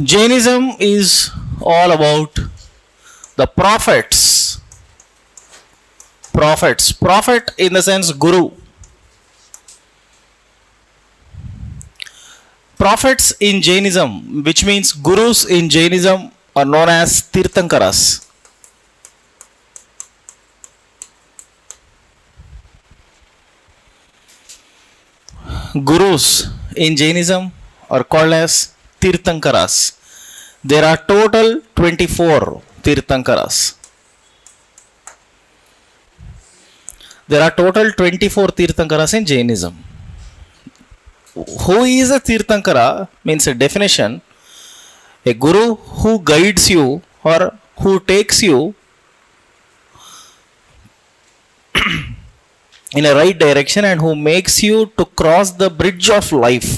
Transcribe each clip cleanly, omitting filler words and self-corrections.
Jainism is all about the prophets. Prophet in the sense Guru. Prophets in Jainism, which means Gurus in Jainism, are known as Tirthankaras. Gurus in Jainism are called as Tirthankaras. There are total 24 Tirthankaras. There are total 24 Tirthankaras in Jainism. Who is a Tirthankara means a definition. A guru who guides you or who takes you in a right direction and who makes you to cross the bridge of life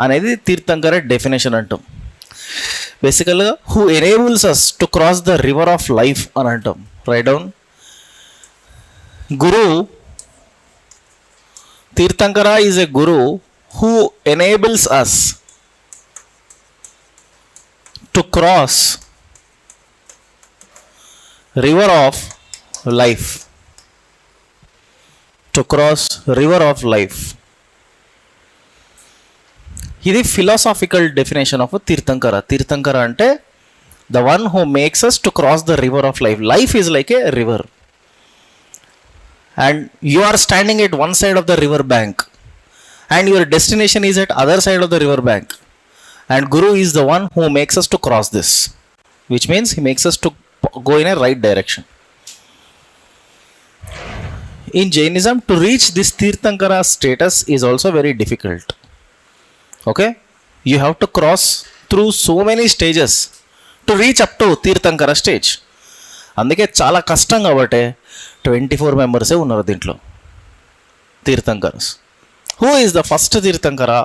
అనేది Tirthankara definition అంటాం. బేసికల్గా who enables us to cross the river of life అని అంటాం. Right down. Guru tirthankara is a guru who enables us to cross river of life. To cross river of life. ఇది philosophical definition of Tirthankara. Tirthankara అంటే the one who makes us to cross the river of life. Life is like a river and you are standing at one side of the river bank and your destination is at other side of the river bank, and Guru is the one who makes us to cross this, which means he makes us to go in a right direction. In Jainism, to reach this Tirthankara status is also very difficult. Okay, you have to cross through so many stages to reach up to Tirthankara stage. అందుకే చాలా కష్టం కాబట్టి 24 మెంబర్సే ఉన్నారు దీంట్లో తీర్థంకరస్. Who is the first Tirthankara?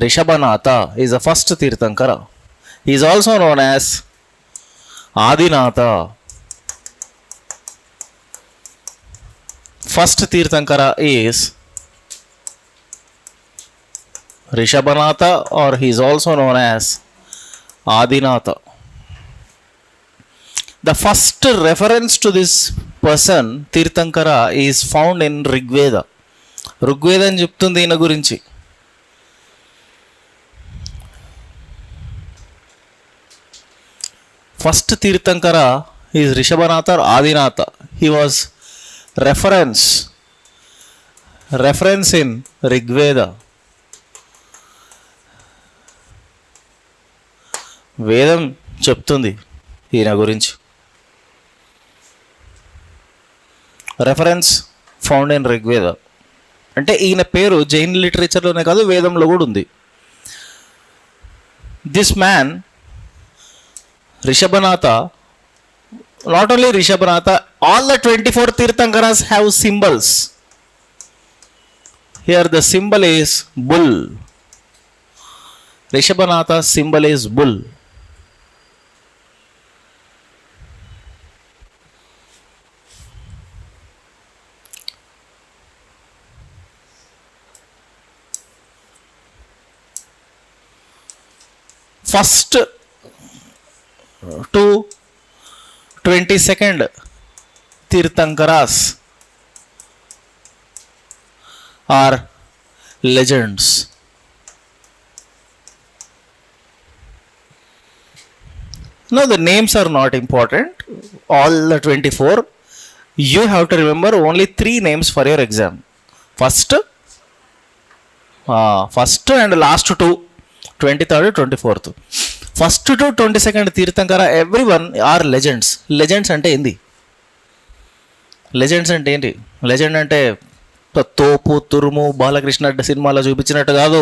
Rishabhanatha is the first Tirthankara. He is also known as Adinatha. First Tirthankara is Rishabhanatha, or he is also known as Adinatha. The first reference to this person, Tirthankara, is found in Rigveda. ఋగ్వేదం చెప్తుంది ఈయన గురించి. First Tirthankara is Rishabhanatha or Adinatha. He was reference in Rigveda. వేదం చెప్తుంది ఈయన గురించి. Reference found in Rigveda అంటే ఈయన పేరు జైన్ లిటరేచర్లోనే కాదు వేదంలో కూడా ఉంది. This man Rishabhanatha, not only Rishabhanatha, all the 24 Tirthankaras have symbols. Here the symbol is bull. Rishabhanatha symbol is bull. First to 22nd Tirthankaras are legends. Now the names are not important. All the 24. You have to remember only 3 names for your exam. First and last 2. 23rd, 24th. First to 22nd tirthankara everyone are legends. Legends అంటే ఏంది? Legends అంటే ఏంటి? Legend అంటే తోపు తురుము బాలకృష్ణ సినిమాలో చూపించినట్టు కాదు.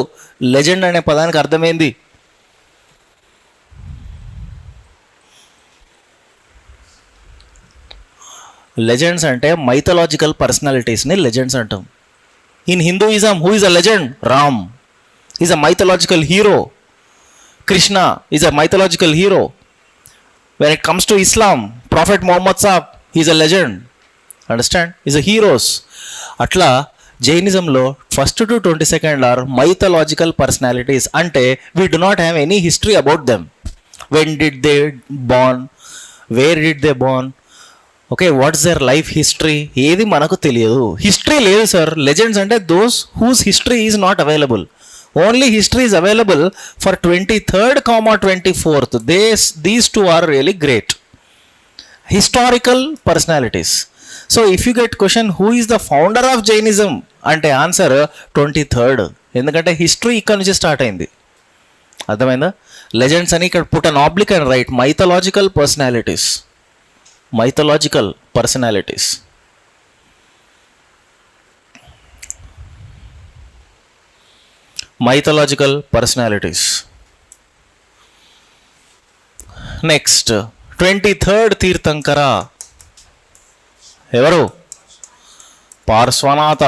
లెజెండ్ అనే పదానికి అర్థమైంది లెజెండ్స్ అంటే మైథలాజికల్ పర్సనాలిటీస్ని లెజెండ్స్ అంటాం. In Hinduism who is a legend? Ram is a mythological hero. Krishna is a mythological hero. When it comes to Islam, Prophet Muhammad Sahab, he is a legend. Understand? He is a heroes. అట్లా జైనిజంలో first to 22nd are mythological personalities, అంటే we do not have any history about them. When did they born, where did they born, okay, what's their life history, ఏది మనకు తెలియదు. History లేదు sir. Legends అంటే those whose history is not available. Only history is available for 23rd, 24th. These two are really great historical personalities. So if you get question who is the founder of Jainism, అంటే answer 23rd. ఎందుకంటే history ఇక్కడ నుంచి start అయింది. అర్థమైందా? Legends అని ఇక్కడ put an oblique and write mythological personalities. Mythological personalities. Mythological personalities. Next 23rd Tirthankara ఎవరు? పార్శ్వనాథ.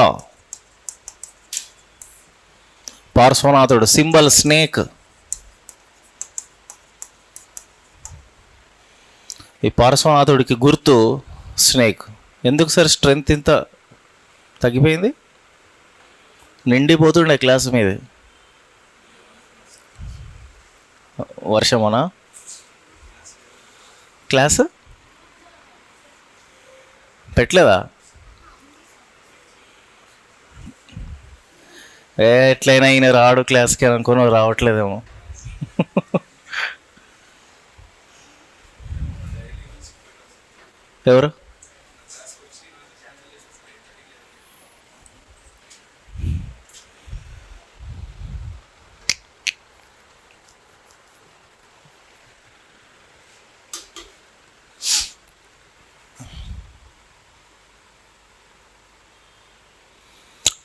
పార్శ్వనాథుడు సింబల్ స్నేక్. ఈ పార్శ్వనాథుడికి గుర్తు స్నేక్. ఎందుకు సార్ స్ట్రెంగ్త్ ఇంత తగ్గిపోయింది? నిండిపోతుండే క్లాస్ మీద. వర్షమనా క్లాస్ పెట్టలేదా? ఎట్లయినా ఈయన రాడు క్లాస్కి అనుకుని రావట్లేదేమో. ఎవరు?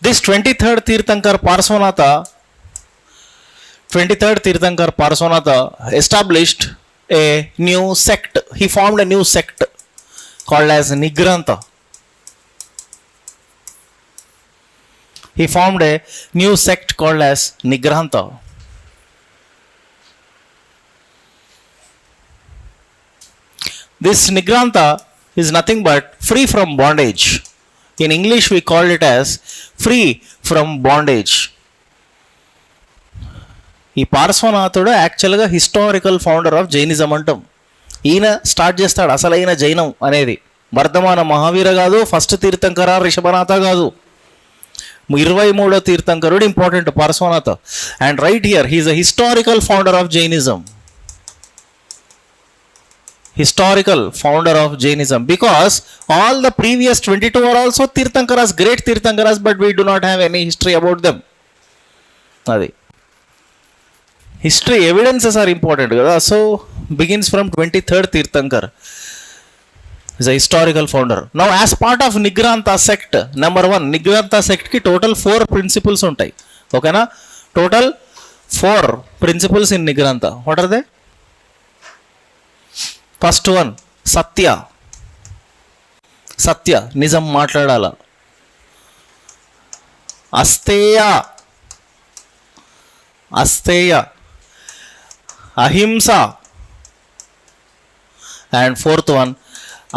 This 23rd Tirthankar Parshvanatha established a new sect. He formed a new sect called as Nigrantha. He formed a new sect called as Nigrantha. This Nigrantha is nothing but free from bondage. In English we call it as free from bondage. ఈ పార్శ్వనాథుడు యాక్చువల్గా historical founder of Jainism అంటాం. ఈయన start చేస్తాడు అసలైన జైనం అనేది. వర్ధమాన మహావీర కాదు, first tirthankara Rishabhanatha కాదు, 23వ తీర్థంకరుడు important Parshvanatha. And right here he is a historical founder of Jainism. Historical founder of Jainism, because all the previous 22 are also Tirthankaras, great Tirthankaras, but we do not have any history about them. Adi history evidences are important kada. So begins from 23rd Tirthankar is a historical founder. Now as part of Nigrantha sect, number 1, Nigrantha sect ki total 4 principles untai. Okay na? Total 4 principles in Nigrantha. What are they? First one satya. Satya, నిజం మాట్లాడాల. Asteya, asteya, ahimsa. And fourth one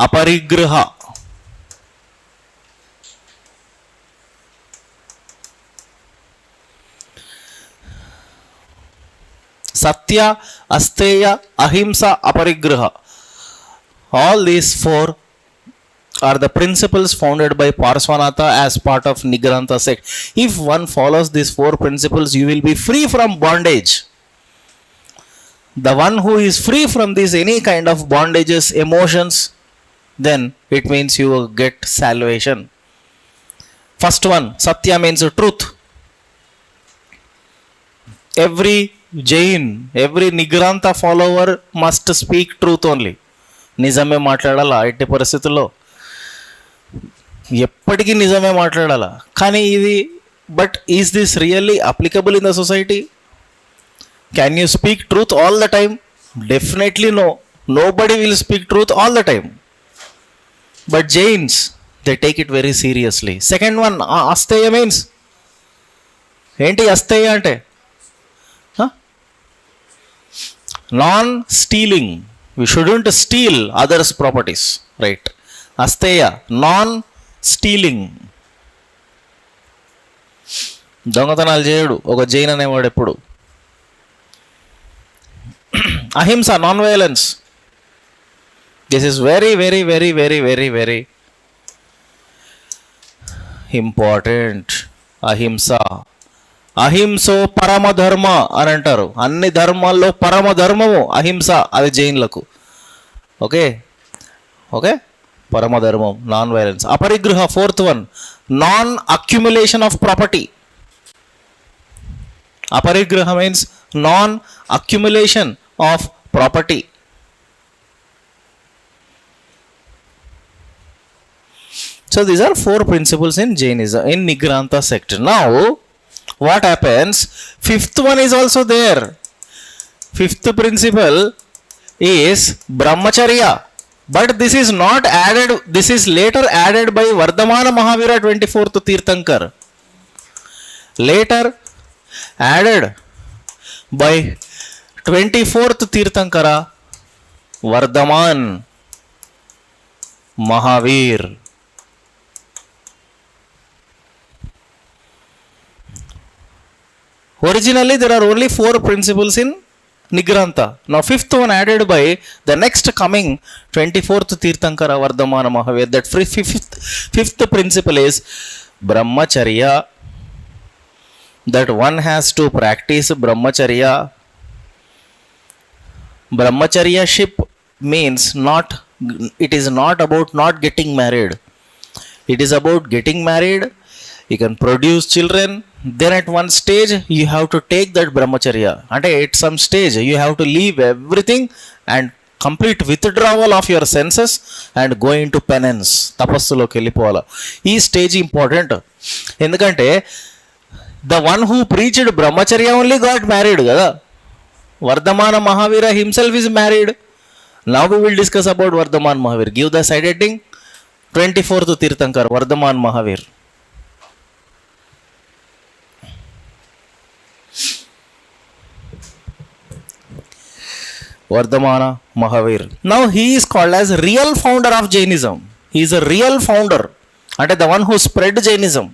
aparigraha. Satya, asteya, ahimsa, aparigraha. All these 4 are the principles founded by Parshvanatha as part of Nigrantha sect. If one follows these 4 principles, you will be free from bondage. The one who is free from these any kind of bondages, emotions, then it means you will get salvation. First one, Satya means truth. Every Jain, every Nigrantha follower must speak truth only. నిజమే మాట్లాడాలా ఎట్టి పరిస్థితుల్లో, ఎప్పటికీ నిజమే మాట్లాడాలా. కానీ ఇది but is this really applicable in the society? Can you speak truth all the time? Definitely no. Nobody will speak truth all the time. But Jains they take it very seriously. Second one asteya means ఏంటి? అస్తేయ అంటే non stealing. We shouldn't steal others' properties, right? Asteya, non-stealing. దొంగతనాలు చేయడు ఒక జైన్ అనేవాడు ఎప్పుడు. అహింస, non violence. This is very very very very very very important. అహింస, అహింసో పరమధర్మ అని అంటారు. అన్ని ధర్మాల్లో పరమధర్మము అహింస, అది జైన్లకు. ఓకే ఓకే, పరమధర్మం, non violence. Aparigraha, fourth one, non accumulation of property. Aparigraha means non accumulation of property. So these are 4 principles in Jainism, in Nigranta sect. Now what happens, fifth one is also there. Fifth principle is brahmacharya, but this is not added, this is later added by Vardhamana Mahavira 24th Tirthankar, later added by 24th Tirthankara Vardhaman Mahavir. Originally there are only 4 principles in Nigranta. Now fifth one added by the next coming 24th Tirthankara Vardhamana Mahavir. That fifth principle is brahmacharya, that one has to practice brahmacharya. Brahmacharyaship means not, it is not about not getting married. It is about getting married. You can produce children. Then at one stage you have to take that brahmacharya. And at some stage you have to leave everything and complete withdrawal of your senses and go into penance. Tapassuloki వెళ్ళిపోవాలి. ఈ stage important. ఎందుకంటే the one who preached brahmacharya only got married కదా. Vardhamana Mahavira himself is married. Now we will discuss about Vardhaman Mahavir. Give the side heading 24th Tirthankar Vardhaman Mahavir. Vardhamana Mahavir. Now he is called as real founder of Jainism. He is a real founder. అంటే the one who spread Jainism.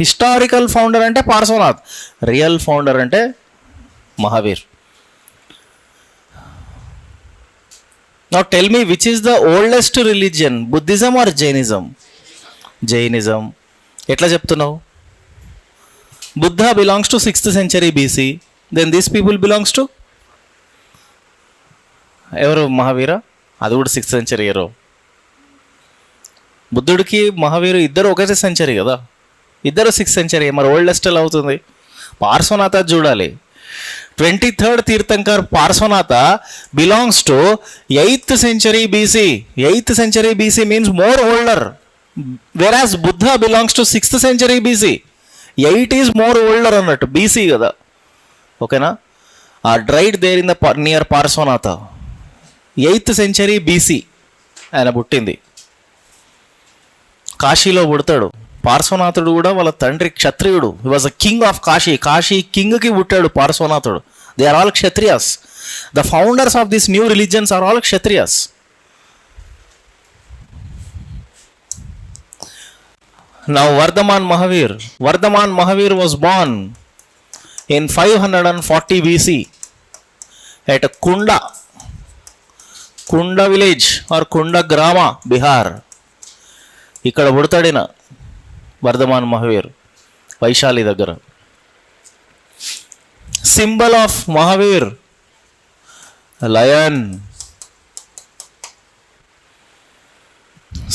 Historical founder అంటే Parshvanath. Real founder అంటే Mahavir. Now tell me, which is the oldest religion, Buddhism or Jainism? Jainism. ఎట్లా చెప్తున్నావు? Buddha belongs to 6th century BC. Then these people belongs to ఎవరు? మహావీర. అది కూడా 6th century year. బుద్ధుడికి మహావీరు ఇద్దరు ఒకే century కదా, ఇద్దరు 6th century. మరి ఓల్డెస్ట్ ఎలా అవుతుంది? పార్శ్వనాథ చూడాలి. 23rd tirthankar Parshvanatha belongs to 8th century BC. 8th century BC means more older, whereas Buddha belongs to 6th century BC. 8 is more older అన్నట్టు, BC కదా. ఓకేనా? ఆ right there in the near Parshvanatha. 8th century BC ఆయన పుట్టింది. కాశీలో పుడతాడు. పార్శ్వనాథుడు కూడా వాళ్ళ తండ్రి క్షత్రియుడు. He was a king of Kashi. Kashi కింగ్కి పుట్టాడు పార్శ్వనాథుడు. They are all Kshatriyas. The founders of this new religions are all Kshatriyas. Now Vardhaman Mahavir. Vardhaman Mahavir was born in 540 BC at Kunda. Kunda village or Kunda Grama, Bihar. ఇక్కడ పుడతాడిన వర్ధమాన్ మహావీర్, వైశాలి దగ్గర. Symbol of Mahavir lion.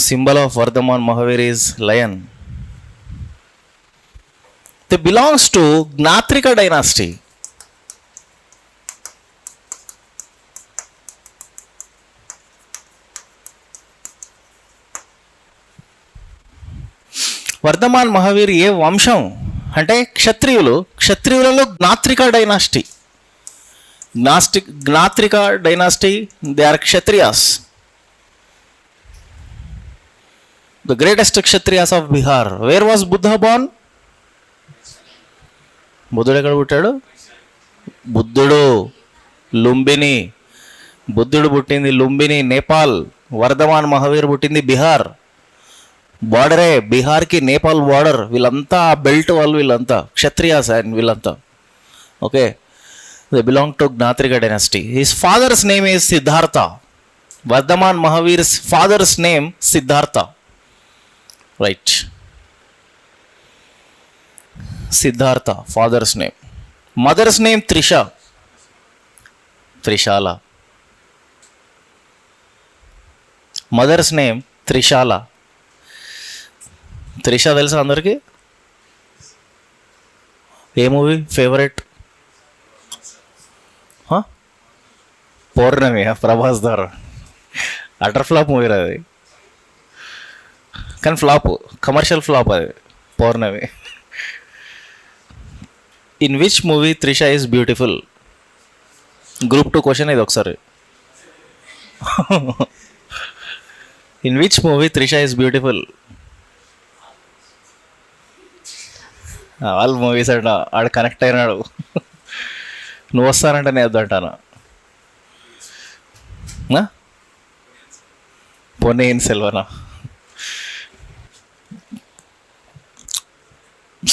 Symbol of Vardhaman Mahavir is lion. They belongs to Gnatrika dynasty. Vardhaman Mahavir ఏ వంశం అంటే క్షత్రియులు. క్షత్రియులలో Gnatrika dynasty. Gnatrika dynasty, they are Kshatriyas. The greatest Kshatriyas of Bihar. Where was Buddha born? బుద్ధుడు ఎక్కడ పుట్టాడు? బుద్ధుడు లుంబిని. బుద్ధుడు పుట్టింది లుంబిని, నేపాల్. వర్ధమాన్ మహావీర్ పుట్టింది బీహార్. బార్డరే, బీహార్కి నేపాల్ బార్డర్, వీళ్ళంతా బెల్ట్ వాళ్ళు, వీళ్ళంతా క్షత్రియాస్ అండ్ వీళ్ళంతా. Okay, they belong to Gnatrika dynasty. His father's name is Siddhartha. Vardhaman Mahavir's father's name Siddhartha. Right, Siddhartha father's name. Mother's name Trisha, Trishala. Mother's name Trishala. Trisha తెలుసా అందరికీ? ఏ మూవీ ఫేవరెట్? పౌర్ణమి, ప్రభాస్ దార్. అటర్ ఫ్లాప్ మూవీ అది, కానీ ఫ్లాప్, కమర్షియల్ ఫ్లాప్ అది Pournami. In which movie Trisha is beautiful? Group 2 question ఇది ఒకసారి. In which movie Trisha is beautiful? All movies అంట. ఆడు కనెక్ట్ అయినాడు. నువ్వు వస్తానంటే నేను వద్దంటాను. పొన్నియిన్ సెల్వనా.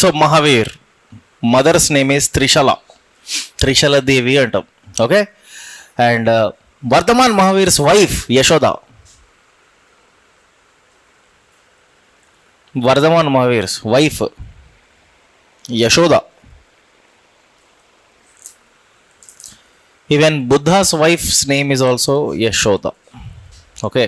So Mahavir mother's name is Trishala, Trishala Devi అంటాం. Okay, and Vardhaman Mahavir's wife Yashoda. Vardhaman Mahavir's wife Yashoda. Even Buddha's wife's name is also Yashoda. Okay,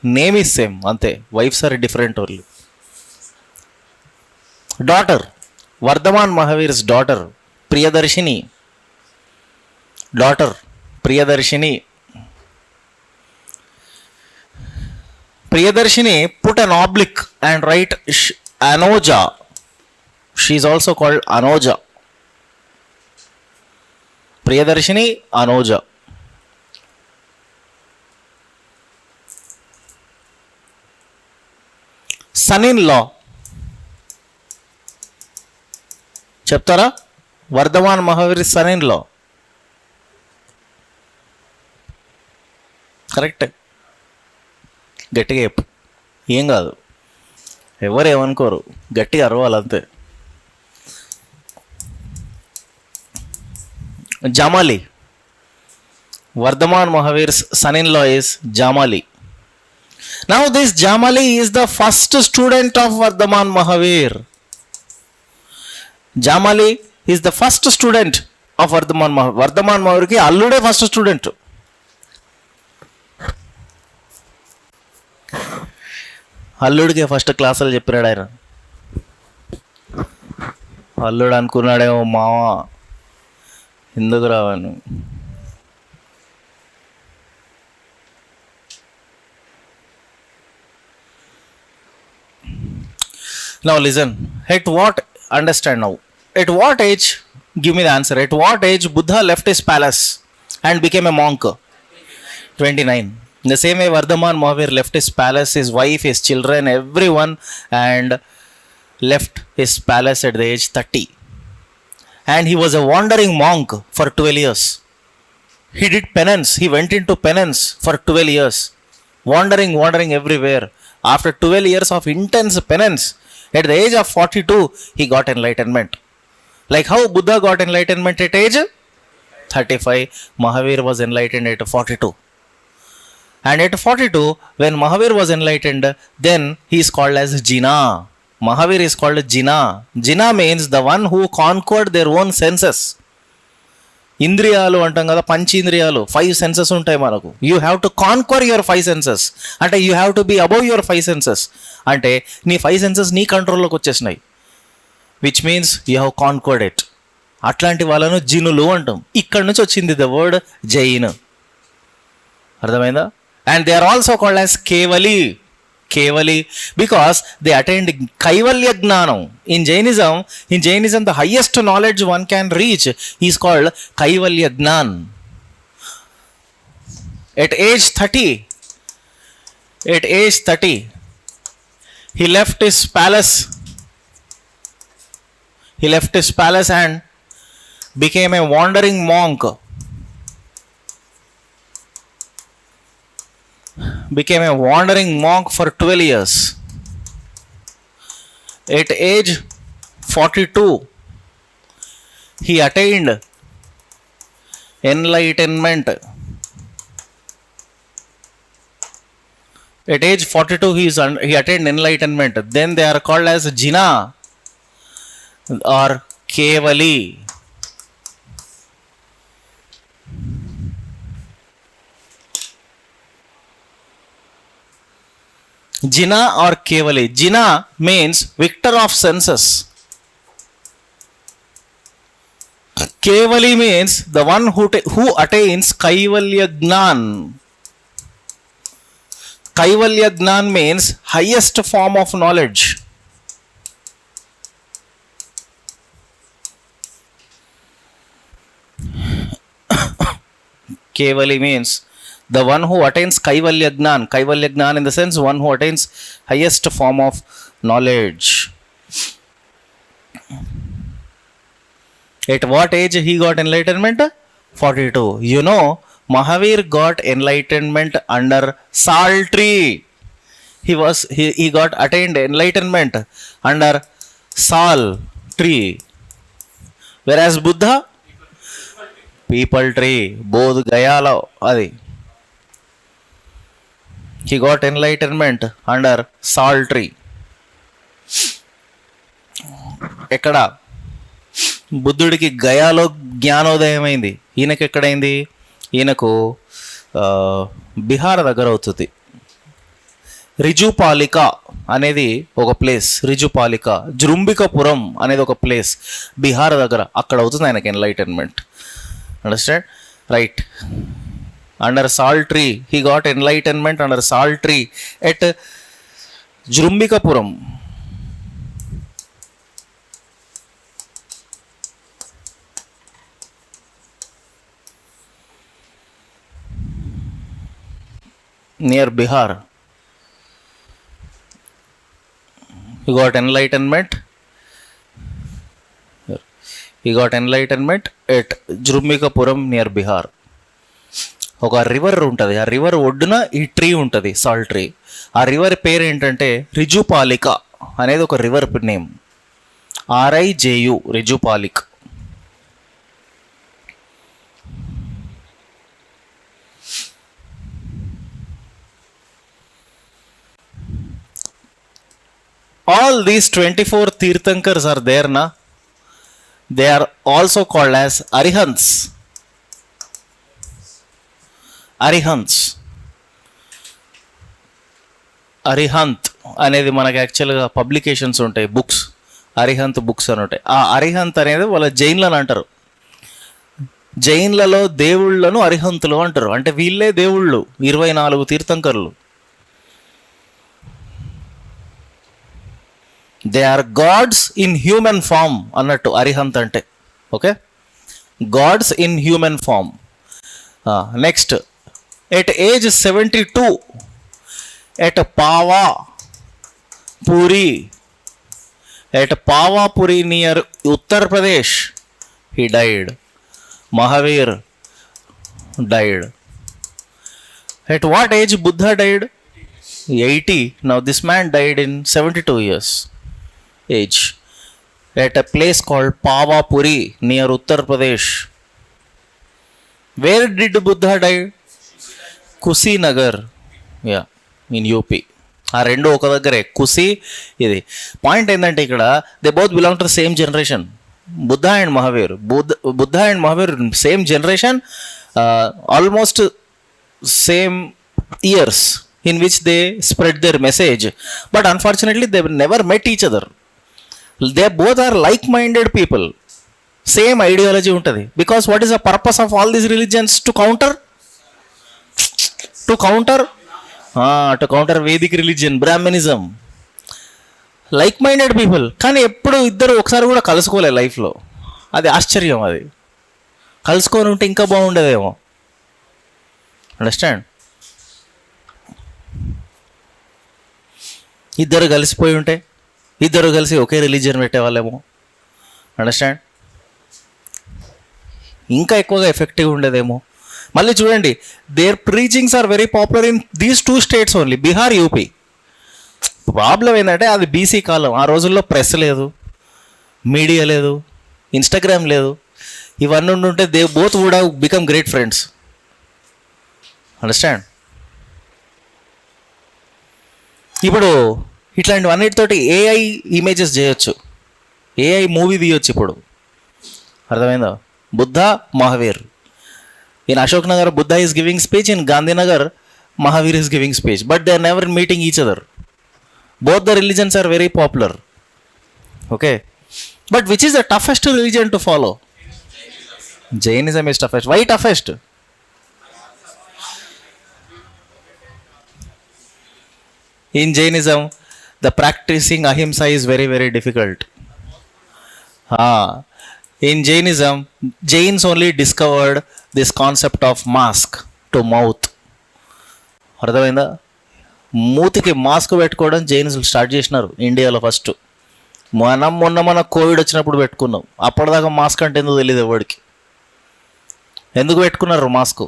name is same అంతే, wives are different only. Daughter, Vardhaman Mahavir's daughter Priyadarshini. Daughter Priyadarshini. Priyadarshini put an oblique and write Anoja. She is also called Anoja. Priyadarshini, Anoja. Son-in-law. చెప్తారా? Vardhaman Mahavir son-in-law. Correct. గట్టిగా చెప్పు, ఏం కాదు, ఎవరు ఏమనుకోరు, గట్టిగా అరవాలంతే. జామాలి, Vardhaman మహావీర్స్ son-in-law is Jamali. Now this Jamali is the first student of Vardhaman Mahavir. Jamali is the first student of Vardhaman Mahavir. Vardhaman Mahavir ki allude first student. అల్లుడికి first క్లాసులు చెప్పినాడు ఆయన. అల్లుడు అనుకున్నాడేమో మామ ఎందుకు రావాను. Now listen, at what, understand now, at what age, give me the answer, at what age Buddha left his palace and became a monk? 29. In the same way, Vardhaman Mahavir left his palace, his wife, his children, everyone, and left his palace at the age 30. And he was a wandering monk for 12 years. He did penance. He went into penance for 12 years. Wandering everywhere. After 12 years of intense penance, at the age of 42, he got enlightenment. Like how Buddha got enlightenment at age 35, Mahavir was enlightened at 42. And at 42, when Mahavir was enlightened, then he is called as Jina. Mahavir is called Jina. Jina means the one who conquered their own senses. ఇంద్రియాలు అంటాం కదా, పంచేంద్రియాలు, 5 senses ఉంటాయి మనకు. You have to conquer your 5 senses. అంటే you have to be above your 5 senses. అంటే నీ 5 senses నీ కంట్రోల్లోకి వచ్చేసినాయి, which means you have conquered it. అట్లాంటి వాళ్ళను జినులు అంటాం. ఇక్కడ నుంచి వచ్చింది ద వర్డ్ జైన్. అర్థమైందా? And they are also called as Kevali. Kevali because they attained Kaivalya Gnanam. In Jainism, the highest knowledge one can reach is called Kaivalya Gnan. At age 30, he left his palace and became a wandering monk. became a wandering monk for 12 years. At age 42, he attained enlightenment. At age 42, he attained enlightenment. Then they are called as Jina or Kevali. Jina or Kevali. Jina means victor of senses. Kevali means the one who attains Kaivalya Gnan. Kaivalya Gnan means highest form of knowledge. Kevali means the one who attains Kaivalya Gnan. Kaivalya Gnan in the sense one who attains highest form of knowledge. At what age he got enlightenment? 42. You know, Mahavir got enlightenment under Sal tree. He got attained enlightenment under Sal tree. Whereas Buddha, people tree, both Gayala adi. He got enlightenment under Sal tree. ఎక్కడ బుద్ధుడికి గయాలో జ్ఞానోదయం అయింది. ఈయనకి ఎక్కడైంది? ఈయనకు బీహార్ దగ్గర అవుతుంది. రిజుపాలిక అనేది ఒక place. Rijupalika, జృంబికపురం అనేది ఒక ప్లేస్ బీహార్ దగ్గర. అక్కడ అవుతుంది ఆయనకి enlightenment. Understand? Right. Under sal tree he got enlightenment under sal tree at Jrimbhikapuram. near Bihar. He got enlightenment. He got enlightenment at Jrumbikapuram near Bihar. ఒక రివర్ ఉంటుంది. ఆ రివర్ ఒడ్డున ఈ ట్రీ ఉంటుంది, సాల్ట్ ట్రీ. ఆ రివర్ పేరు ఏంటంటే రిజుపాలిక అనేది ఒక river name. RIJU, రిజుపాలిక్. All these 24 Tirthankars are there, na? They are also called as Arihants. Arihants. Arihant అనేది మనకి యాక్చువల్గా పబ్లికేషన్స్ ఉంటాయి, బుక్స్. అరిహంత్ బుక్స్ అని ఉంటాయి. ఆ అరిహంత్ అనేది వాళ్ళ జైన్లను అంటారు. జైన్లలో దేవుళ్ళను అరిహంతులు అంటారు. అంటే వీళ్ళే దేవుళ్ళు, 24 తీర్థంకర్లు. They are gods in human form అన్నట్టు అరిహంత్ అంటే. Okay, gods in human form. Next, at age 72 at Pavapuri, at Pavapuri near Uttar Pradesh he died. Mahavir died. At what age Buddha died? 80. Now this man died in 72 years age at a place called Pavapuri near Uttar Pradesh. Where did Buddha die? Kusinagar, yeah, in UP. ఆ రెండు ఒక దగ్గరే, కుసి ఇది. Point ఏంటంటే ఇక్కడ they both belong to the same generation. Buddha and Mahavir same generation, almost same years in which they spread their message, but unfortunately they never met each other. They both are like-minded people, same ideology untadi. Because what is the purpose of all these religions? To counter Vedic religion, Brahmanism. Like minded people, కానీ ఎప్పుడు ఇద్దరు ఒకసారి కూడా కలుసుకోలే లైఫ్లో. అది ఆశ్చర్యం. అది కలుసుకొని ఉంటే ఇంకా బాగుండేదేమో. అండర్స్టాండ్? ఇద్దరు కలిసిపోయి ఉంటే, ఇద్దరు కలిసి ఒకే రిలీజియన్ పెట్టేవాళ్ళేమో. అండర్స్టాండ్? ఇంకా ఎక్కువగా ఎఫెక్టివ్ ఉండేదేమో. మళ్ళీ చూడండి, their preachings are very popular in these 2 states only, Bihar, UP. Problem ఏంటంటే అది బీసీ కాలం. ఆ రోజుల్లో ప్రెస్ లేదు, మీడియా లేదు, ఇన్స్టాగ్రామ్ లేదు. ఇవన్నీ ఉంటే they both would have become great friends. Understand? ఇప్పుడు ఇట్లాంటివన్నిటితోటి ఏఐ ఇమేజెస్ చేయొచ్చు, ఏఐ మూవీ తీయొచ్చు. ఇప్పుడు అర్థమైందా? Buddha, Mahavir. In Ashok Nagar Buddha is giving speech, in Gandhinagar Mahavir is giving speech, but they are never meeting each other. Both the religions are very popular. Okay, but which is the toughest religion to follow? Jainism is toughest. Why toughest? In Jainism, the practicing ahimsa is very, very difficult. In Jainism, Jains only discovered this concept of mask to mouth. అర్థమైందా? మూతికి mask పెట్టుకోవడం Jains start చేసినారు ఇండియాలో first. మొన్న Covid వచ్చినప్పుడు పెట్టుకున్నాం. అప్పటిదాకా mask అంటే ఎందుకు తెలియదు ఎవరికి. ఎందుకు పెట్టుకున్నారు మాస్క్?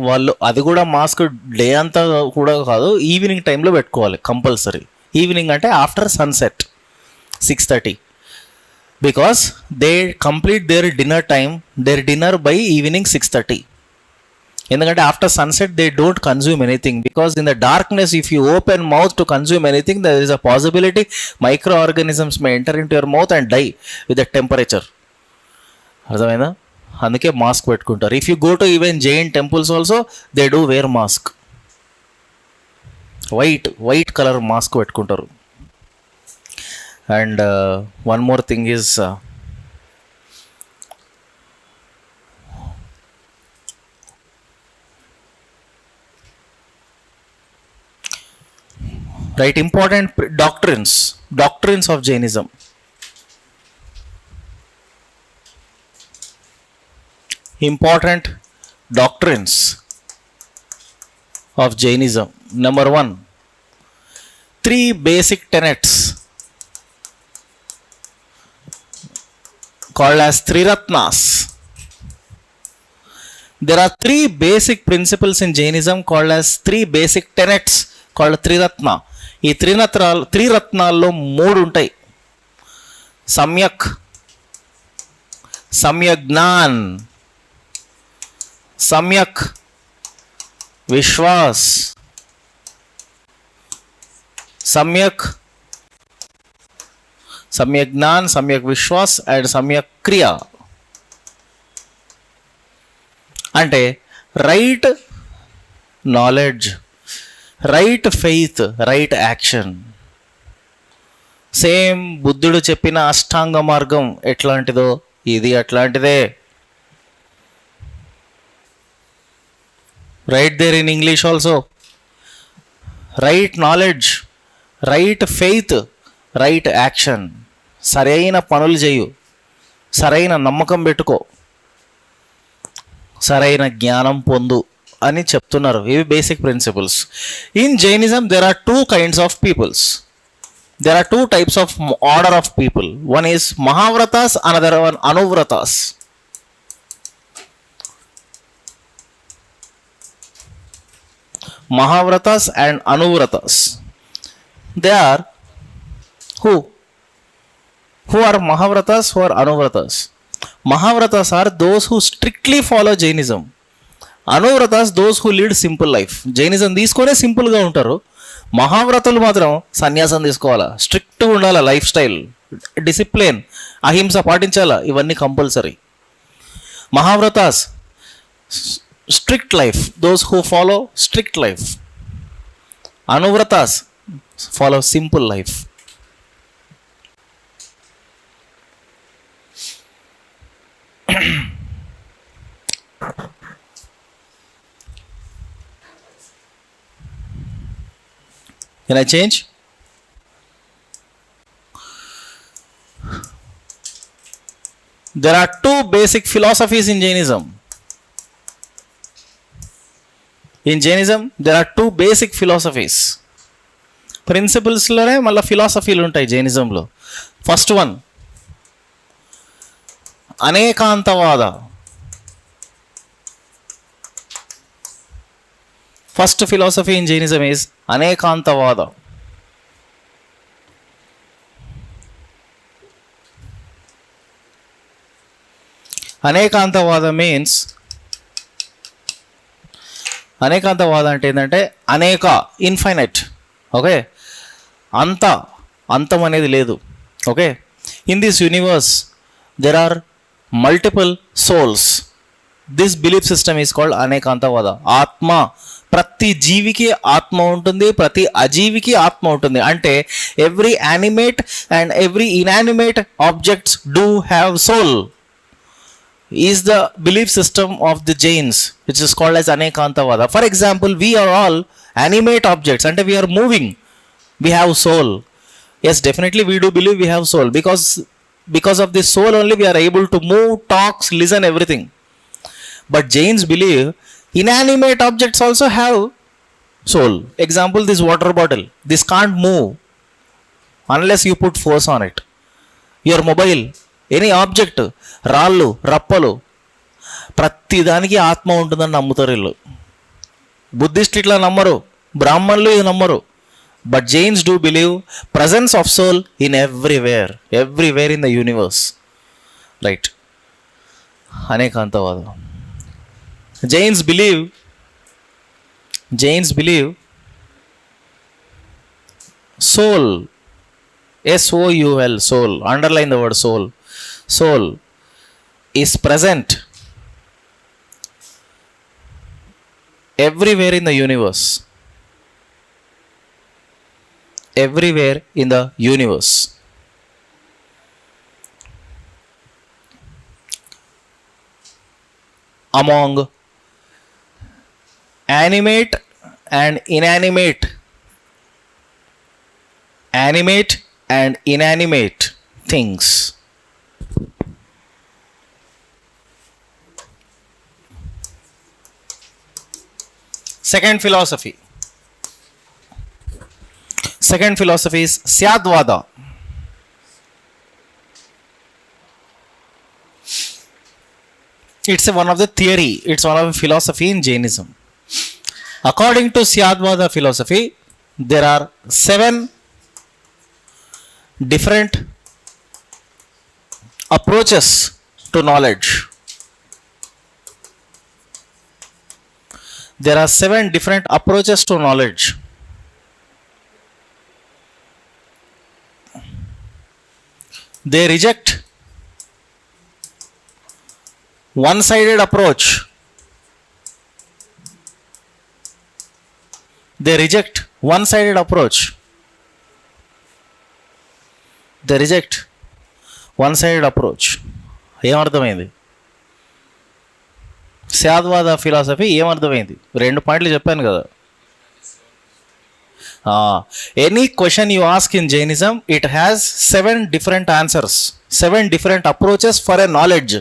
వాళ్ళు అది కూడా మాస్క్ డే అంతా కూడా కాదు, ఈవినింగ్ టైంలో పెట్టుకోవాలి కంపల్సరీ. ఈవినింగ్ అంటే after sunset 6:30, because they complete their dinner time, their dinner by evening 6:30. ఎందుకంటే after sunset they don't consume anything, because in the darkness if you open mouth to consume anything there is a possibility microorganisms may enter in to your mouth and die with the temperature. అర్థమైందా? అందుకే mask పెట్టుకుంటారు. If you go to even Jain temples also they do where mask. White colour mask పెట్టుకుంటారు. And one more thing is right, important doctrines of Jainism. Important doctrines of Jainism. Number 1, 3 basic tenets called as Triratnas. There are 3 basic principles in Jainism called as 3 basic tenets called Triratna. ఈ త్రిరత్నాల్లో 3 ఉంటాయి. సమ్యజ్ఞాన్, సమ్యక్ విశ్వాస్, సమ్యజ్ఞాన్, సమ్యక్ Vishwas and samyak kriya. అంటే right knowledge, right faith, right action. Same బుద్ధుడు చెప్పిన అష్టాంగ మార్గం ఎట్లాంటిదో ఇది అట్లాంటిదే. Right there in English also. Right knowledge, right faith, right action. సరైన పనులు చేయు, సరైన నమ్మకం పెట్టుకో, సరైన జ్ఞానం పొందు అని చెప్తున్నారు. ఇవి basic principles. In Jainism there are 2 kinds of peoples. There are 2 types of order of people. One is Mahavratas, another one Anuvratas. Mahavratas and Anuvratas. They are who are Mahavratas, who are Anuvratas. Mahavratas are those who strictly follow Jainism. Anuvratas those who lead simple life. Jainism తీసుకొనే సింపుల్గా ఉంటారు. మహావ్రతలు మాత్రం సన్యాసం తీసుకోవాలా, స్ట్రిక్ట్గా ఉండాలా, life style, discipline, ahimsa పాటించాలా, ఇవన్నీ compulsory. Mahavratas strict life, those who follow strict life. Anuvratas follow simple life. Can I change? There are 2 basic philosophies in Jainism. In Jainism, there are 2 basic philosophies. ప్రిన్సిపల్స్లోనే మళ్ళీ ఫిలాసఫీలు ఉంటాయి జైనిజంలో. First one anekantavada. First philosophy in Jainism is anekantavada. Anekantavada means, anekantavada అంటే ఏంటంటే అనేక, infinite. Okay, అంతం అనేది లేదు. Okay, in this universe there are multiple souls. This belief system is called anekantavada. ఆత్మ, ప్రతి జీవికి ఆత్మ ఉంటుంది, ప్రతి అజీవికి ఆత్మ ఉంటుంది. అంటే every animate and every inanimate objects do have soul is the belief system of the Jains, which is called as Anekantavada. For example, we are all animate objects and we are moving. We have soul. Yes, definitely we do believe we have soul, because of this soul only we are able to move, talk, listen, everything. But Jains believe inanimate objects also have soul. Example, this water bottle. This can't move unless you put force on it. Your mobile, any object, రాళ్ళు రప్పలు, ప్రతిదానికి ఆత్మ ఉంటుందని నమ్ముతారు వీళ్ళు. Buddhist ఇట్లా నమ్మరు, బ్రాహ్మణులు ఇది నమ్మరు. But Jains do believe presence of soul in everywhere in the universe. Right, అనేకాంతవాదం. Jains believe soul, SOUL, soul, underline the word soul. Soul is present everywhere in the universe. Everywhere in the universe. Among animate and inanimate, animate and inanimate things. Second philosophy is Syadvada. It's one of the theory, it's one of the philosophy in Jainism. According to Syadvada philosophy, there are 7 different approaches to knowledge. There are 7 different approaches to knowledge. They reject one-sided approach. They reject one-sided approach. They reject one-sided approach. ఏమర్థమైంది? శాద్వాద philosophy ఏమర్థమైంది? 2 పాయింట్లు చెప్పాను కదా. Any question you ask in Jainism, it has 7 different answers, 7 different approaches for a knowledge.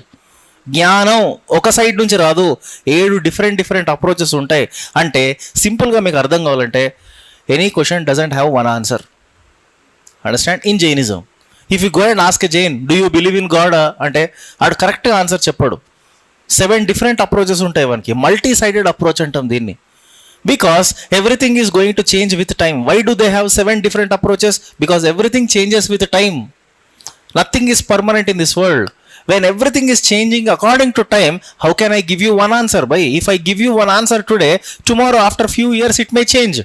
జ్ఞానం ఒక side నుంచి రాదు, 7 different approaches ఉంటాయి. అంటే సింపుల్గా మీకు అర్థం కావాలంటే, any question doesn't have one answer. Understand? In Jainism if you go and ask a Jain, do you believe in God అంటే ఆడు కరెక్ట్గా ఆన్సర్ చెప్పాడు. 7 different అప్రోచెస్ ఉంటాయి వానికి. మల్టీ సైడెడ్ అప్రోచ్ అంటాం దీన్ని. Because everything is going to change with time. Why do they have 7 different approaches? Because everything changes with time. Nothing is permanent in this world. When everything is changing according to time, how can I give you one answer? Bhai, if I give you one answer today, tomorrow after few years it may change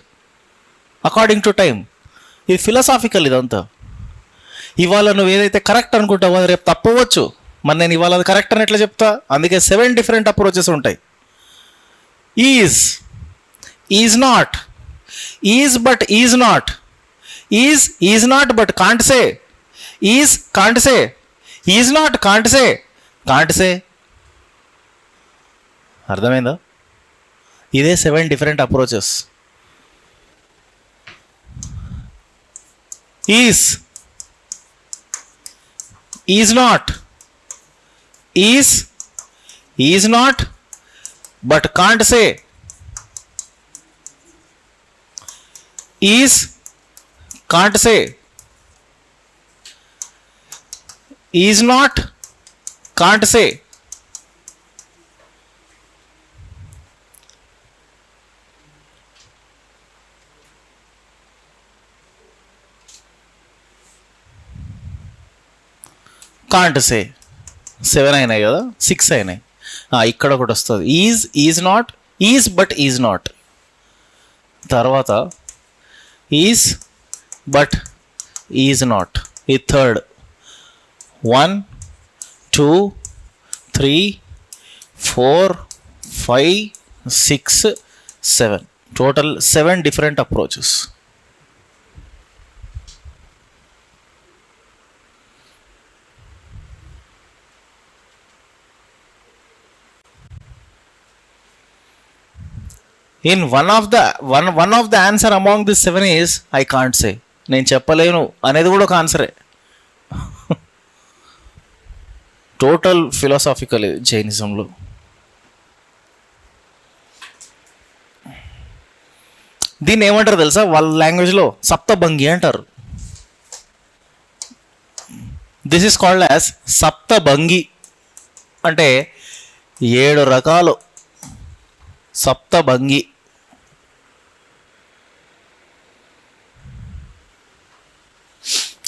according to time. ఇది philosophical ఇదంతా. ఇవాళ నువ్వు ఏదైతే correct అనుకుంటావో అది రేపు తప్పవచ్చు. మరి నేను ఇవాళ అది కరెక్ట్ అని ఎట్లా చెప్తా? అందుకే 7 different అప్రోచెస్ ఉంటాయి. Is not, is but is not, is not but can't say, is can't say, is not can't say, can't say. అర్థమైందా? ఇదే 7 different approaches. Is not, is not but can't say, is can't say, is not Can't say. Can't say. 7 అయినాయి కదా, 6 అయినాయి. ఇక్కడ ఒకటి వస్తుంది, is not, is but is not. తర్వాత is but is not, ఈ third. 1 2 3 4 5 6 7, total 7 different approaches. In one of the answer among the 7 is I can't say. నేను చెప్పలేను అనేది కూడా ఒక ఆన్సరే. Total philosophical జైనిజంలో. దీన్ని ఏమంటారు తెలుసా వాళ్ళ లాంగ్వేజ్లో? సప్తభంగి అంటారు. This is called as saptabhangi. అంటే 7 రకాలు సప్తభంగి.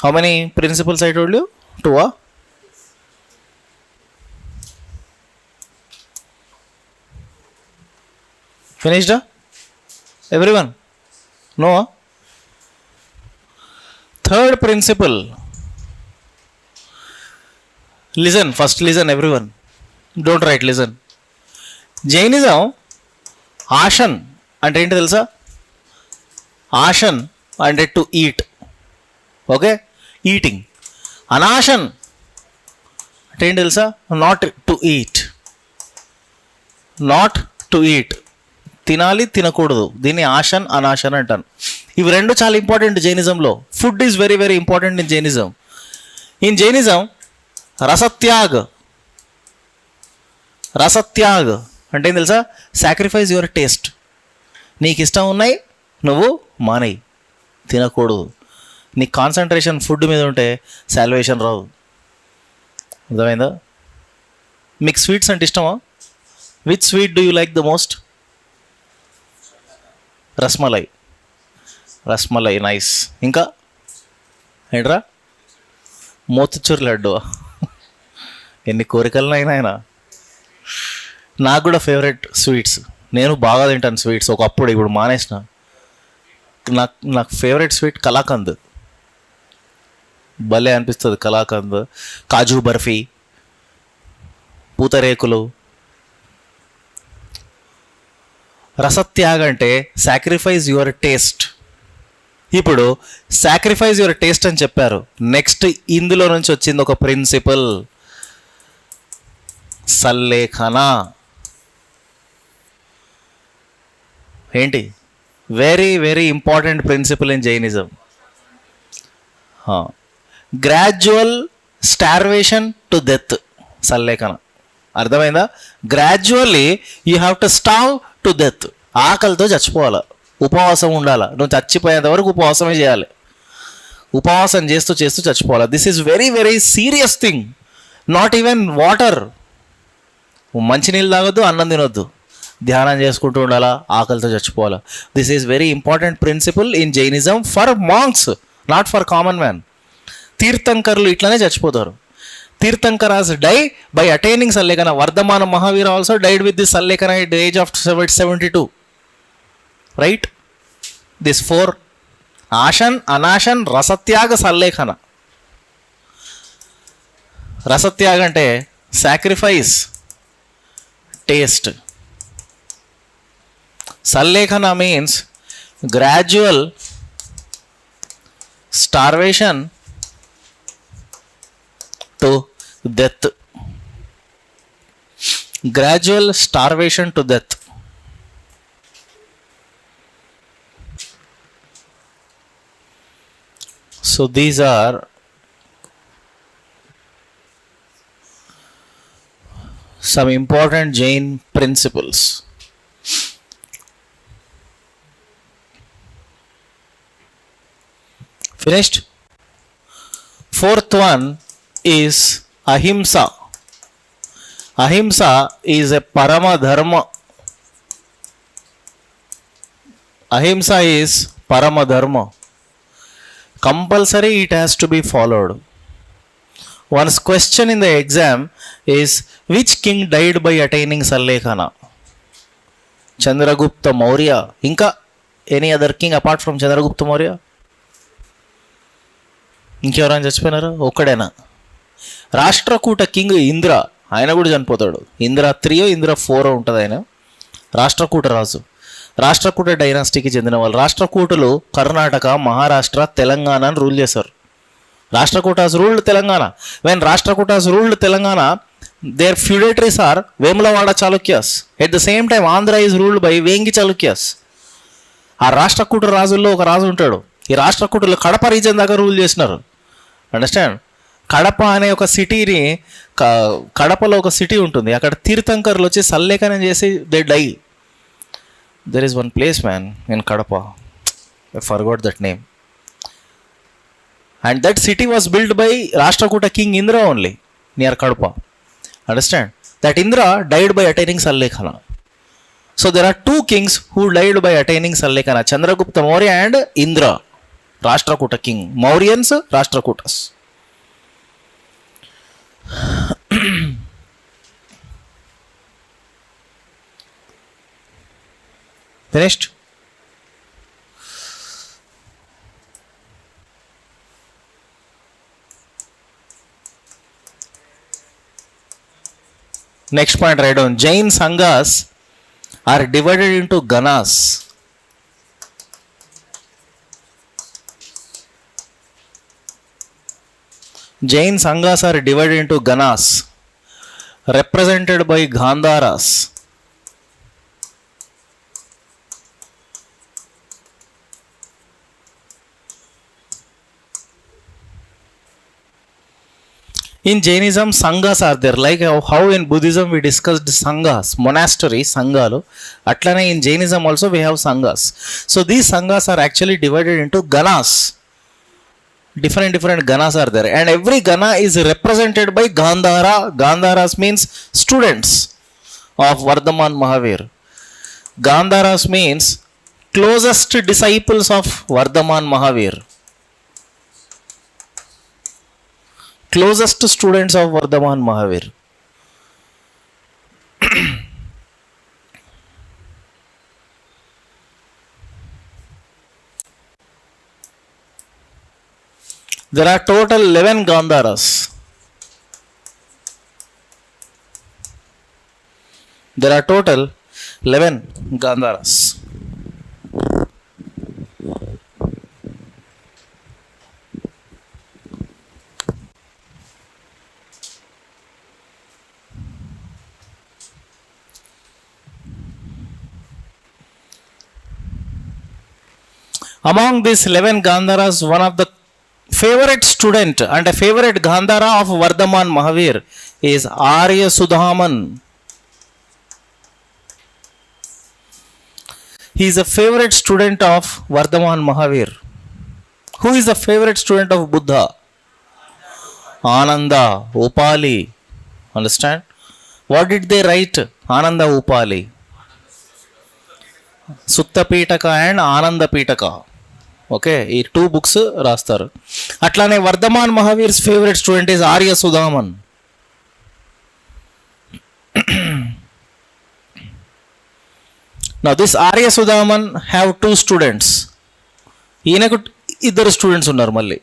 How many principles I told you? 2. Finished? Everyone? No? Third principle. Listen, first listen everyone. Don't write, listen. Jainism, ఆషన్ అంటే ఏంటి తెలుసా? ఆషన్ అంటే to eat. Okay, eating. Anashan అంటే ఏంటి తెలుసా? Not to eat. Not to eat, తినాలి తినకూడదు. దీన్ని ఆషన్ అనాషన్ అంటాను. ఇవి రెండు చాలా ఇంపార్టెంట్ జైనిజంలో. Food is very very important in Jainism. In Jainism rasatyag. Rasatyag అంటే ఏం తెలుసా? Sacrifice your taste. నీకు ఇష్టం ఉన్నాయి, నువ్వు మానేయి, తినకూడదు. నీ కాన్సన్ట్రేషన్ ఫుడ్ మీద ఉంటే సాల్వేషన్ రాదు. అర్థమైందా? మీకు స్వీట్స్ అంటే ఇష్టమా? Which sweet do you like the most? Rasmalai. Rasmalai nice. ఇంకా ఏంట్రా? మోతిచూర్ లడ్డు. ఎన్ని కోరికలనైనా ఆయన. నాకు కూడా స్వీట్స్, నేను బాగా తింటాను స్వీట్స్ ఒకప్పుడు, ఇప్పుడు మానేసిన. నాకు ఫేవరెట్ స్వీట్ కలాకంద్. భలే అనిపిస్తుంది కలాకంద్. కాజు బర్ఫీ, పూతరేకులు. రసత్యాగ అంటే సాక్రిఫైస్ యువర్ టేస్ట్. ఇప్పుడు సాక్రిఫైస్ యువర్ టేస్ట్ అని చెప్పారు. నెక్స్ట్ ఇందులో నుంచి వచ్చింది ఒక ప్రిన్సిపల్, సల్లేఖన. ఏంటి? Very very important principle in Jainism. Gradual starvation to death. Sallekhana అర్థమైందా? Gradually you have to starve to death. ఆకలితో చచ్చిపోవాలి, ఉపవాసం ఉండాలి. నువ్వు చచ్చిపోయేంత వరకు ఉపవాసమే చేయాలి. ఉపవాసం చేస్తూ చేస్తూ చచ్చిపోవాలి. This is very very serious thing. Not even water. మంచినీళ్ళు తాగొద్దు, అన్నం తినొద్దు, ధ్యానం చేసుకుంటూ ఉండాలా, ఆకలితో చచ్చిపోవాలా. This is very important principle in Jainism for monks, not for common man. తీర్థంకర్లు ఇట్లనే చచ్చిపోతారు. Tirthankaras die by attaining sallekhana. Vardhamana Mahavira also died with this sallekhana at age of 72. Right? This 4: ashan, anashan, rasatyaga, sallekhana. Rasatyaga అంటే sacrifice taste. Sallekhana means gradual starvation to death. Gradual starvation to death. So these are some important Jain principles. Finished? Fourth one is ahimsa. Ahimsa is a parama dharma. Ahimsa is parama dharma. Compulsory, it has to be followed. One's question in the exam is, which king died by attaining Sallekhana? Chandragupta Maurya. Inka any other king apart from Chandragupta Maurya? ఇంకెవరైనా చచ్చిపోయినారా? ఒక్కడేనా? Rashtrakuta king Indra, ఆయన కూడా చనిపోతాడు. ఇంద్ర 3 ఇంద్ర 4 ఉంటుంది ఆయన. రాష్ట్రకూట రాజు, రాష్ట్రకూట డైనాసిటీకి చెందిన వాళ్ళు. రాష్ట్రకూటలు కర్ణాటక, మహారాష్ట్ర, తెలంగాణను rule చేశారు. Rashtrakutas ruled Telangana. When Rashtrakutas ruled Telangana, their feudatories are Vemulavada Chalukyas. At the same time, Andhra is ruled by Vengi Chalukyas. ఆ రాష్ట్రకూట రాజుల్లో ఒక రాజు ఉంటాడు. ఈ రాష్ట్రకూటలు కడప రీజన్ దాకా రూల్ చేసినారు. అండర్స్టాండ్? కడప అనే ఒక సిటీని, కడపలో ఒక సిటీ ఉంటుంది, అక్కడ తీర్థంకర్లు వచ్చి సల్లేఖనం చేసి they die. There is one place man in Kadapa, I forgot that name. And that city was built by Rashtrakuta king Indra only, near Kadapa. Understand? That Indra died by attaining Sallekhana. So there are 2 kings who died by attaining Sallekhana, Chandragupta Maurya and Indra, Rashtrakuta king. Mauryans, Rashtrakutas. Finished? Next point, write down. Jain Sanghas are divided into ganas. Jain Sanghas are divided into ganas, represented by Gandharas. In Jainism, sanghas are there. Like how in Buddhism we discussed sanghas, monasteries, sanghalu. Atlane in Jainism also we have sanghas. So these sanghas are actually divided into ganas. Different ganas are there. And every gana is represented by Gandhara. Gandharas means students of Vardhaman Mahavir. Gandharas means closest disciples of Vardhaman Mahavir. Closest students of Vardhaman Mahavir. There are total 11 Gandharas. There are total 11 Gandharas. Among these 11 Gandharas, one of the favorite student and a favorite Gandhara of Vardhaman Mahavir is Arya Sudhaman. He is a favorite student of Vardhaman Mahavir. Who is the favorite student of Buddha? Ananda Upali. Understand? What did they write? Ananda Upali. Sutta Pitaka and Ananda Pitaka. Okay, ఈ 2 books రాస్తారు. అట్లానే Vardhaman Mahavir's favourite student is Arya Sudhaman. Now this Arya Sudhaman have 2 students. ఈయనకు 2 students ఉన్నారు మళ్ళీ.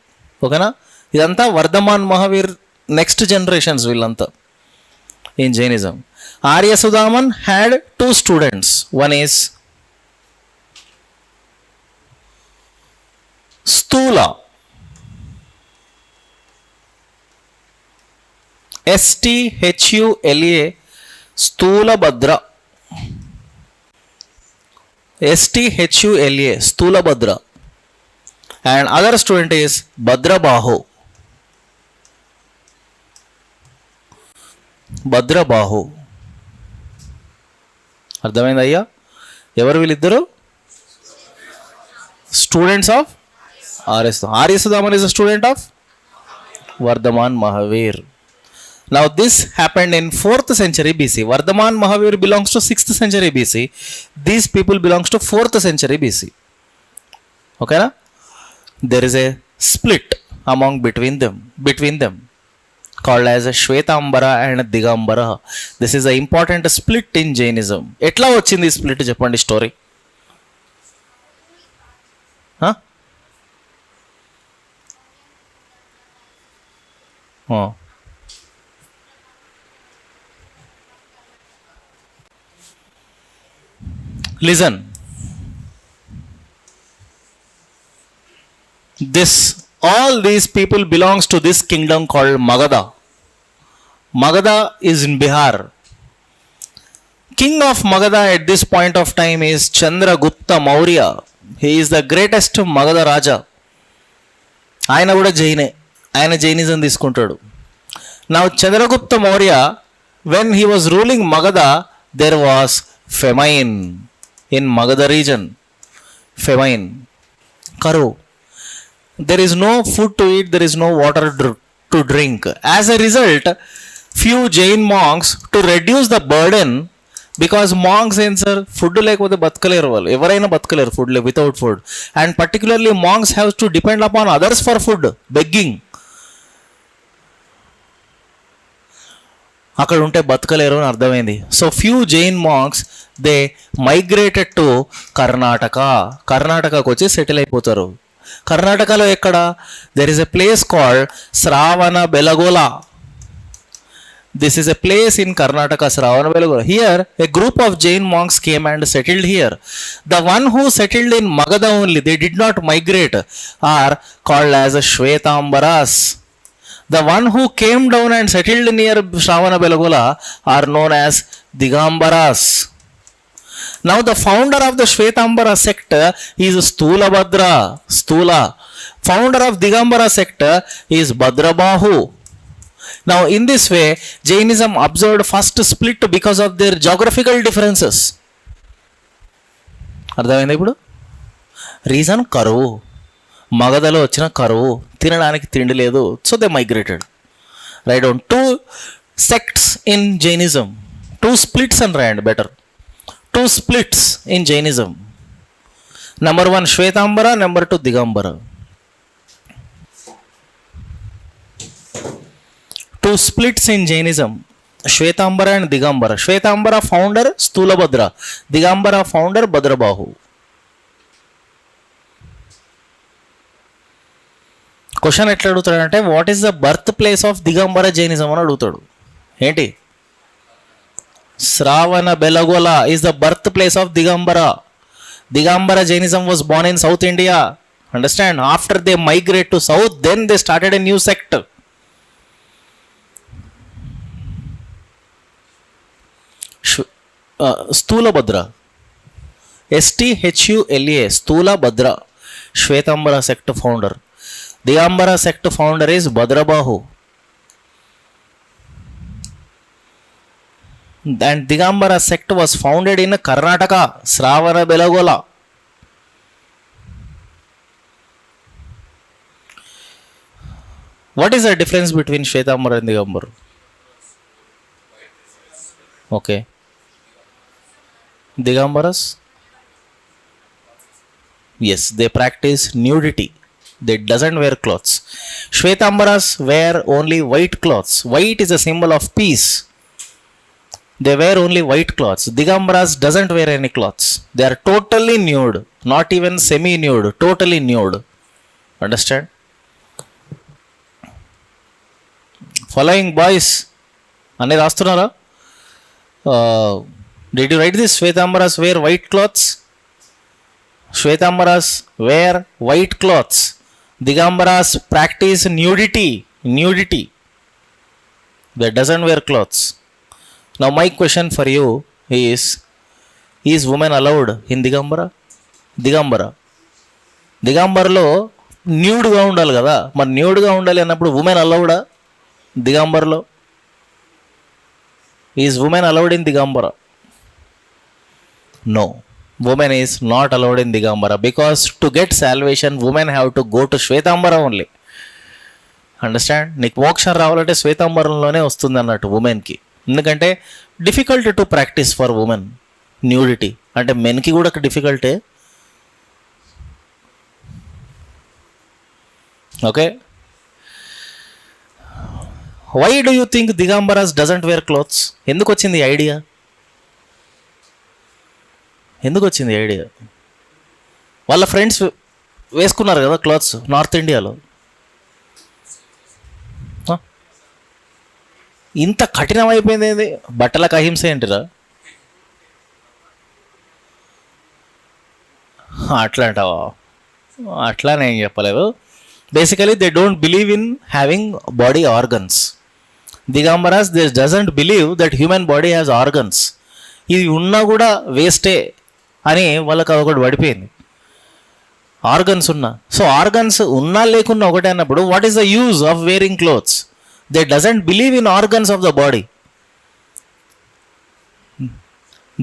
ఓకేనా? ఇదంతా Vardhaman Mahavir next generations వీళ్ళంతా in Jainism. Arya Sudhaman had 2 students. One is Stula, STHULA, Stula Bhadra, STHULA, Stula Bhadra, and other student is Bhadra Bahu. Bhadra Bahu. అర్థమైంది అయ్యా? ఎవరు వీళ్ళిద్దరు? Students of Arya Sudhaman is a student of Vardhaman Mahavir. Now this happened in 4th century BC. Vardhaman Mahavir belongs to 6th century BC. These people belongs to 4th century BC. Okay na? There is a split between them called as Shvetambara and Digambara. This is an important split in Jainism. ఎట్లా వచ్చింది ఈ split చెప్పండి story. Listen. All these people belongs to this kingdom called Magadha. Magadha is in Bihar. King of Magadha at this point of time is Chandragupta Maurya. He is the greatest Magadha Raja. ఆయన కూడా జైనే, ఆయన Jainism తీసుకుంటాడు. Now Chandragupta Maurya, when he was ruling Magadha, there was famine in Magadha region. Famine, కరువు. There is no food to eat, there is no water to drink. As a result, few Jain monks, to reduce the burden, because monks answer food lekapothe batkaleru vallu, evaraina batkaleru food without food, and particularly monks have to depend upon others for food, begging. అక్కడ ఉంటే బతకలేరు అని అర్థమైంది. So few Jain monks they migrated to కర్ణాటకకు వచ్చి settle అయిపోతారు. కర్ణాటకలో ఎక్కడ? There is a place called Shravana Belagola. This is a place in Karnataka, Sravanabellagola. Here, a group of Jain monks came and settled here. The one who settled in Magadha only, they did not migrate, are called as Shvetambaras. The one who came down and settled near Sravanabellagola are known as Digambaras. Now the founder of the Shvetambara sect is Stulabhadra. Founder of Digambara sect is Bhadrabahu. Now in this way, Jainism observed first split because of their geographical differences. అర్థమైంది ఇప్పుడు? Reason కరువు. మగధలో వచ్చిన కరువు, తినడానికి తిండి లేదు, so they migrated. Right down 2 sects in Jainism, 2 splits అని రాయండి better. 2 splits in Jainism. Number 1 Shvetambara, number 2 Digambara. 2 splits in Jainism, Shvetambara and Digambara. Shvetambara founder Stulabhadra, Digambara founder Bhadrabahu. Question ఎట్లా అడుగుతాడు అంటే, what is the birth place of Digambara Jainism అని అడుగుతాడు. ఏంటి? Shravana Belagola is the birth place of Digambara. Digambara Jainism was born in south India. Understand? After they migrate to south, then they started a new sect. Sthulabhadra, STHULA, Sthulabhadra, Shvetambara sect founder. Digambara sect founder is Bhadrabahu. And Digambara sect was founded in Karnataka, Sravanabellagola. What is the difference between Shvetambara and Digambara? Okay. Digambaras? Yes, they practice nudity. They doesn't wear clothes. Shvetambaras wear only white clothes. White is a symbol of peace. They wear only white clothes. Digambaras doesn't wear any clothes. They are totally nude, not even semi-nude, totally nude. Understand? Following boys, అన్నీ రాస్తున్నారా? Did you write this? Shvetambaras wear white clothes. Shvetambaras wear white clothes. Digambaras practice nudity. They doesn't wear clothes. Now my question for you is women allowed in Digambara? దిగంబరలో న్యూడ్గా ఉండాలి కదా, మరి న్యూడ్గా ఉండాలి అన్నప్పుడు women అలౌడా దిగంబరలో? Is women allowed in Digambara? No. Woman is not allowed in Digambara because to get salvation, women have to go to Shvetambara only. Understand? నీకు మోక్షం రావాలంటే శ్వేతాంబరంలోనే వస్తుంది అన్నట్టు ఉమెన్కి. ఎందుకంటే difficult to practise for women nudity. అంటే మెన్కి కూడా డిఫికల్టే. Okay, why do you think Digambaras doesn't wear clothes? ఎందుకు వచ్చింది ఐడియా? ఎందుకు వచ్చింది ఐడియా? వాళ్ళ ఫ్రెండ్స్ వేసుకున్నారు కదా క్లాత్స్ నార్త్ ఇండియాలో. ఇంత కఠినమైపోయింది ఏంది? బట్టలకు అహింస ఏంటిరా? అట్లా అంటావా? అట్లా నేను చెప్పలేదు. Basically they don't believe in having body organs. Digambaras they doesn't believe that human body has organs. ఇది ఉన్నా కూడా వేస్టే అని వాళ్ళకి ఒకటి పడిపోయింది. ఆర్గన్స్ ఉన్నా, సో ఆర్గన్స్ ఉన్నా లేకున్నా ఒకటే అన్నప్పుడు what is the use of wearing clothes? They doesn't believe in organs of the body.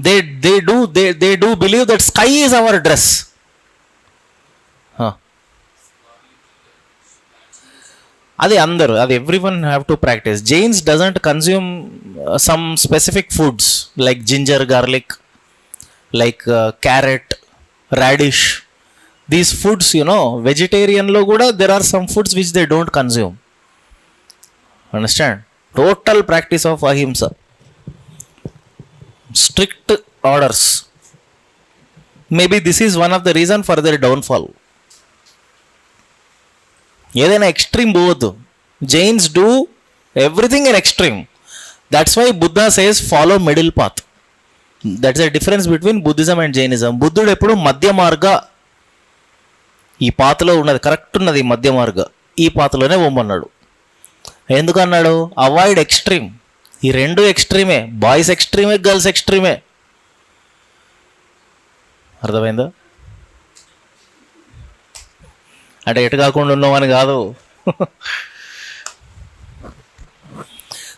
they do believe that sky is our dress. అది అందరూ, అది every one have to practise. Jains doesn't consume some specific foods like ginger garlic, like carrot, radish. These foods వెజిటేరియన్లో కూడా there are some foods which they don't consume. Understand? Total practice of ahimsa, strict orders. Maybe this is one of the reason for their downfall. ఏదైనా extreme పోవద్దు. Jains do everything in extreme. That's why Buddha says follow middle path. That's the difference between Buddhism and Jainism. బుద్ధుడు ఎప్పుడు మధ్య మార్గ, ఈ పాతలో ఉన్నది correct ఉన్నది మధ్య మార్గ, ఈ పాతలోనే పొమ్మన్నాడు. ఎందుకన్నాడు? Avoid extreme. ఈ రెండు ఎక్స్ట్రీమే, బాయ్స్ ఎక్స్ట్రీమే, గర్ల్స్ ఎక్స్ట్రీమే. అర్థమైందా? అంటే ఎటు కాకుండా ఉన్నామని కాదు.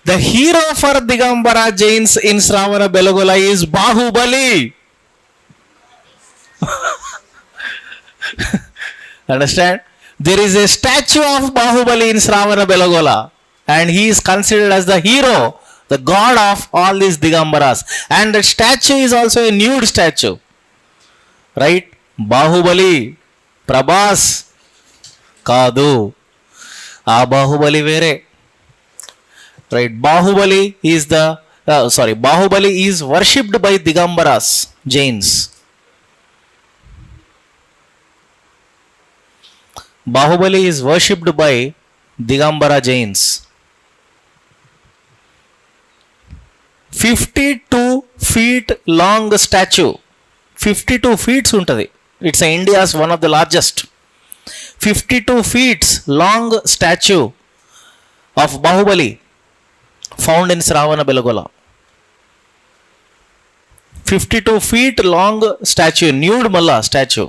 The hero for Digambara Jains in Shravana Belagola is Bahubali. Understand? There is a statue of Bahubali in Shravana Belagola and he is considered as the hero, the god of all these Digambaras. And the statue is also a nude statue. Right? Bahubali, Prabhas, కాదు, ఆ బాహుబలి వేరే. Right? Bahubali is Bahubali is worshipped by Digambaras Jains. Bahubali is worshipped by Digambara Jains. 52 feet long statue. 52 feet ఉంటుంది. It's India's one of the largest. 52 feet long statue of Bahubali found in Shravana Belagola. 52 feet long statue, nude malla statue.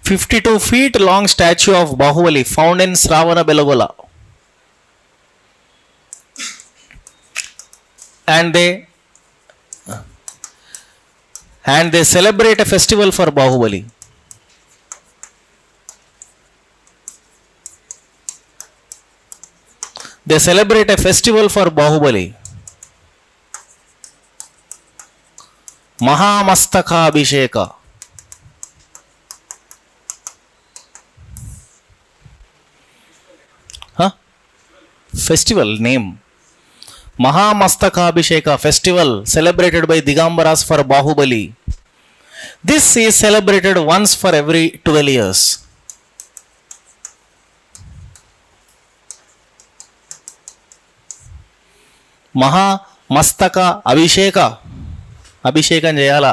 52 feet long statue of Bahubali found in Shravana Belagola. And they celebrate a festival for Bahubali. They celebrate a festival for Bahubali. Mahamastaka Abhisheka. Festival name. Mahamastakabhisheka festival celebrated by Digambaras for Bahubali. This is celebrated once for every 12 years. మహామస్తక అభిషేక, అభిషేకం చేయాలా?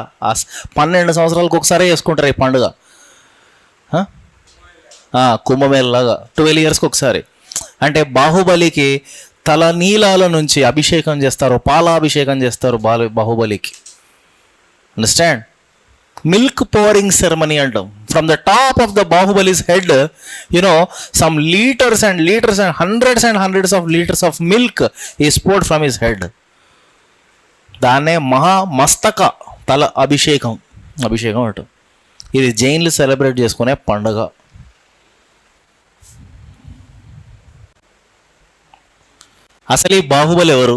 12 సంవత్సరాలకు ఒకసారి చేసుకుంటారు ఈ పండుగ. కుంభమేళలాగా 12 yearsకి ఒకసారి. అంటే బాహుబలికి తల నీలాల నుంచి అభిషేకం చేస్తారు, పాలాభిషేకం చేస్తారు బాహుబలికి. అండర్స్టాండ్? మిల్క్ pouring ceremony అంటాం. From the top of the Bahubali's head some liters and liters and hundreds of liters of milk is poured from his head. దాన్నే మహామస్తక, తల అభిషేకం అంటాం. ఇది జైన్లు సెలబ్రేట్ చేసుకునే పండుగ. అసలు ఈ బాహుబలి ఎవరు?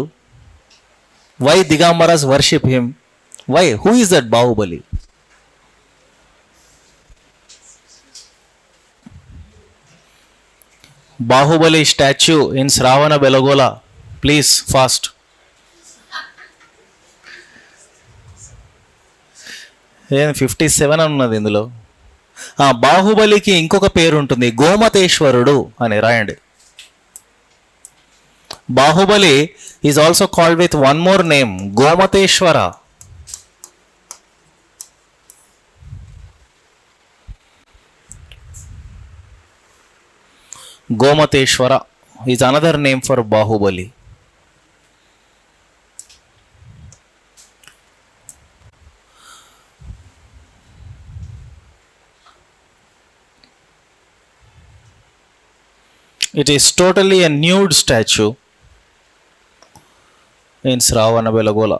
Why Digambaras worship him? Why? Who is that Bahubali? Bahubali statue in Shravana Belagola, please fast. ఏం 57 అని ఉన్నది ఇందులో. బాహుబలికి ఇంకొక పేరు ఉంటుంది, గోమతేశ్వరుడు అని రాయండి. Bahubali is also called with one more name, Gomateshwara. Gomateshwara is another name for Bahubali. It is totally a nude statue in Sravana Belagola.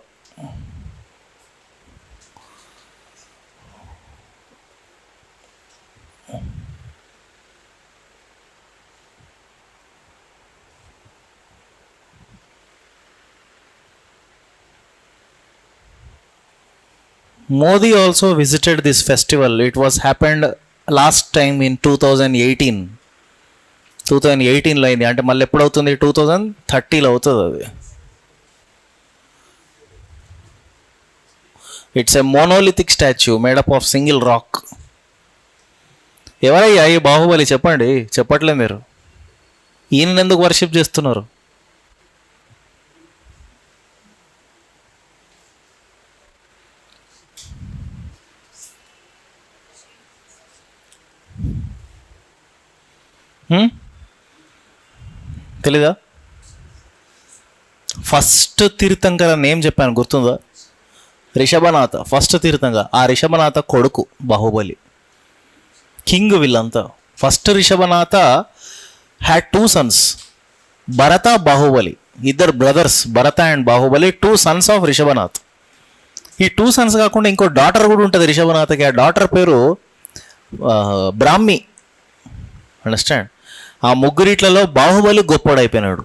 Modi also visited this festival. It was happened last time in 2018. 2018లో అయింది, అంటే మళ్ళీ ఎప్పుడు అవుతుంది? 2030లో అవుతుంది అది. It's a monolithic statue made up of single rock. ఎవరయ్యా ఈ బాహుబలి? చెప్పండి, చెప్పట్లేదు మీరు. ఈయన ఎందుకు వర్షిప్ చేస్తున్నారు? తెలీదా? ఫస్ట్ తీర్థంకర నేమ్ చెప్పాను, గుర్తుందా? రిషభనాథ ఫస్ట్ తీర్థంకర. ఆ రిషభనాథ కొడుకు బాహుబలి, కింగ్ వీళ్ళంతా. First Rishabhanatha had 2 sons, Bharata, Bahubali. ఇద్దరు brothers, Bharata and Bahubali, 2 sons of Rishabhanath. ఈ 2 sons కాకుండా ఇంకో డాటర్ కూడా ఉంటుంది రిషభనాథకి. ఆ డాటర్ పేరు బ్రాహ్మి. అండర్స్టాండ్? ఆ ముగ్గురిట్లలో బాహుబలి గొప్పోడైపోయినాడు.